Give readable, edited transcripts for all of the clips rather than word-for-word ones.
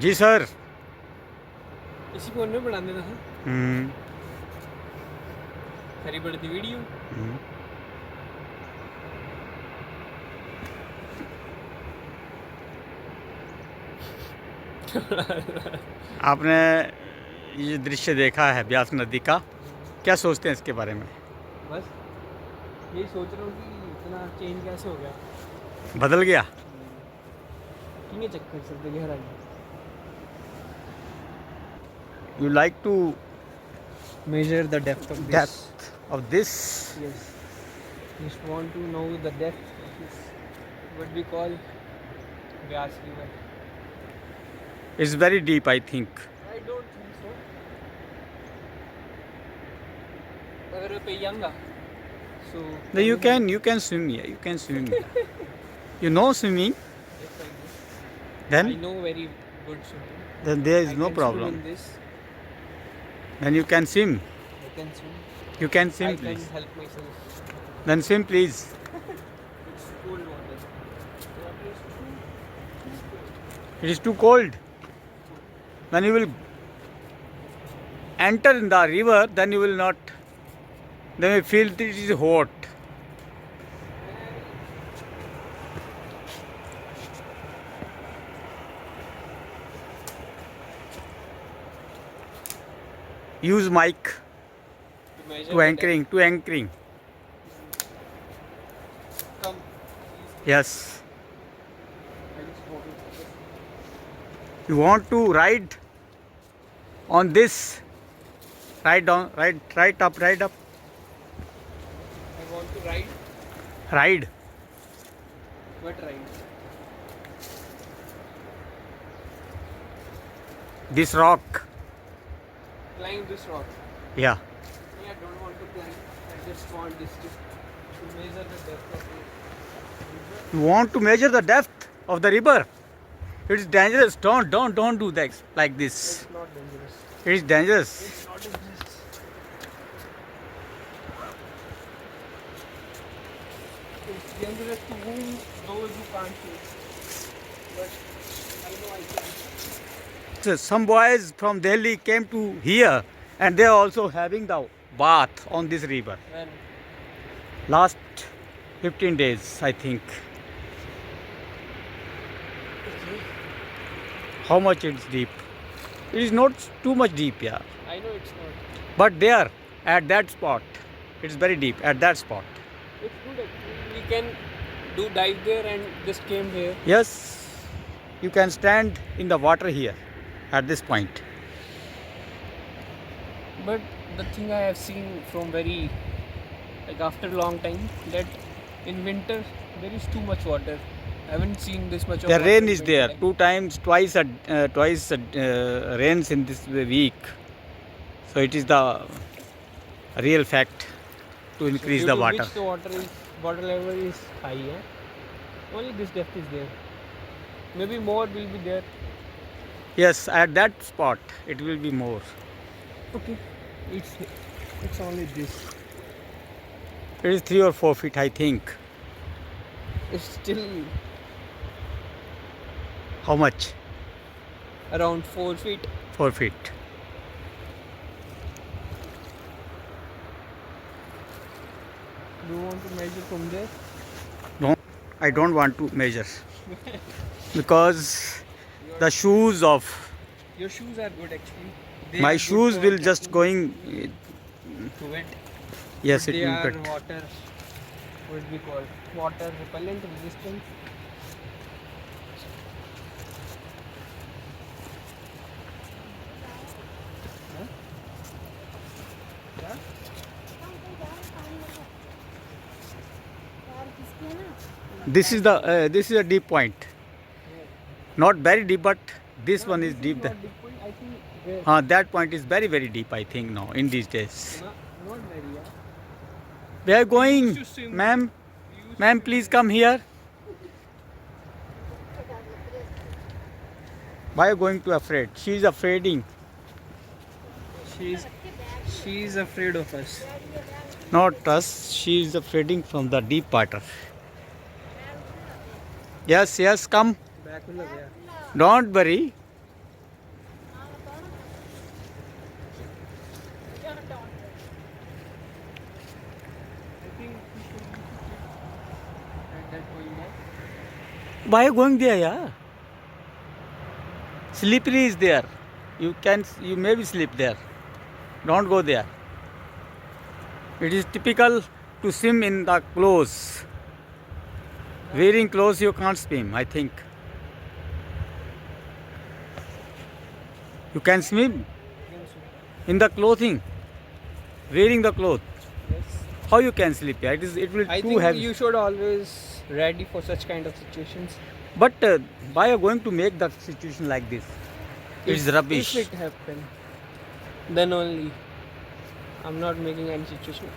जी sir. इसी phone में बना देना था। हम्म। खरी पड़ती वीडियो। हम्म। आपने ये दृश्य देखा है ब्यास नदी का, क्या सोचते हैं इसके बारे में? बस यही सोच रहा हूँ कि इतना चेंज कैसे हो गया। बदल गया। किंगे चेक कर सकते गहराई। You like to Measure the depth of this. Depth of this? Yes. Just want to know the depth of this. What we call Vyas River. It's very deep I think. I don't think so. अगर पेयंगा so you can swim, you can swim, you know swimming, yes, I know. Then I know very good swimming. There is I no can swim problem. in this. Then you can swim, I can swim. you can I swim can please. help myself. Then swim please. It's cold water. Water is too cold. It is too cold. When you will enter in the river, then you will not, then you feel that it is hot. Use mic To measure to the anchoring, to anchoring. depth. Come. Yes. I just want to. You want to ride on this? Ride down, right up, right up. I want to ride. Ride. What ride? This rock. Climb this rock. Yeah. I don't want to climb. I just want this to measure the depth of it. You want to measure the depth of the river? It is dangerous. Don't do that like this. It's not dangerous. It is dangerous. It's not dangerous. It's dangerous to whom those who can't see. But I know I can. So some boys from Delhi came to here and they are also having the bath on this river. When Last 15 days, I think. How much it's deep? It is not too much deep, yeah. I know it's not. But there, at that spot, it's very deep at that spot. It's good actually. We can do dive there and just came here. Yes, you can stand in the water here at this point. But the thing I have seen from very like after a long time that in winter there is too much water. I haven't seen this much of The water rain in is winter there time. twice rains in this week. So it is the real fact to increase Due the to water. which the water level is high, yeah? Only this depth is there. Maybe more will be there. Yes, at that spot it will be more. Okay. It's only this. It is 3 or 4 feet, I think. It's still How much? around 4 feet. 4 feet. Do you want to measure from there? No, I don't want to measure because the shoes of Your shoes are good actually. They my are good shoes for will just trekking going. to wet. Yes, But it they will are cut. water. What we call water repellent resistant. Huh? Yeah? This is a deep point. Not very deep, but this one is deep. Not deep point. I think That point is very deep, I think now in these days. not very. Yeah. We are going, used to swim. ma'am. We used Ma'am, to please swim come here. Why are you going to afraid? She is afraiding. She's afraid of us. Not us. She is afraiding from the deep water. Yes, come. Back will love, yeah. Don't worry. that going there. Why are you going there, yeah? Slippery is there. You maybe sleep there. Don't go there. It is typical to swim in the clothes. Wearing clothes you can't swim, I think. You can swim in the clothing. Wearing the cloth. Yes. How you can sleep? Yeah? It will I too think heavy. you should always ready for such kind of situations. But why are you going to make the situation like this? It's rubbish. If it happen, then only. I'm not making any situation.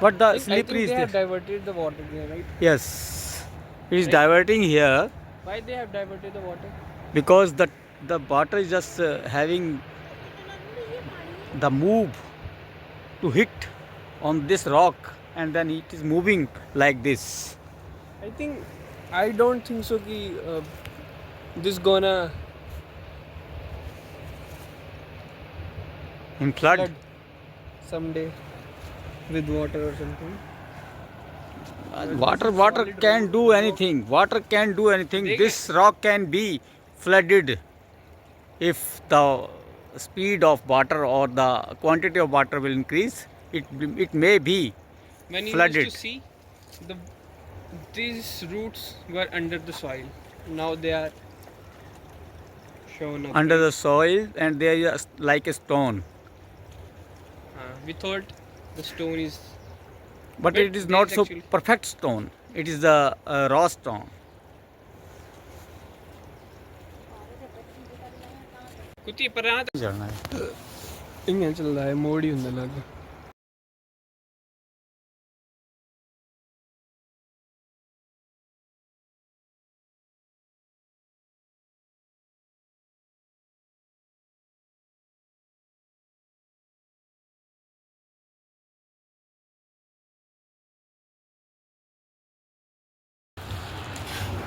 But the I think slippery is they there. have diverted the water there, right? Yes. It is Right. diverting here Why they have diverted the water? because the water is just having the move to hit on this rock and then it is moving like this. I don't think so कि this gonna In flood. someday with water or something. Water can do anything. Water can do anything. This rock can be flooded if the speed of water or the quantity of water will increase. It may be When you flooded. used to see, these roots were under the soil. Now they are shown up. under the soil and they are just like a stone. We thought the stone is. But But it is there not is so actually- perfect stone. It is the raw stone. कुत्ती पर आना चढ़ना है इन्हें चल रहा है मोड़ ही ਹੁੰਦਾ ਲੱਗ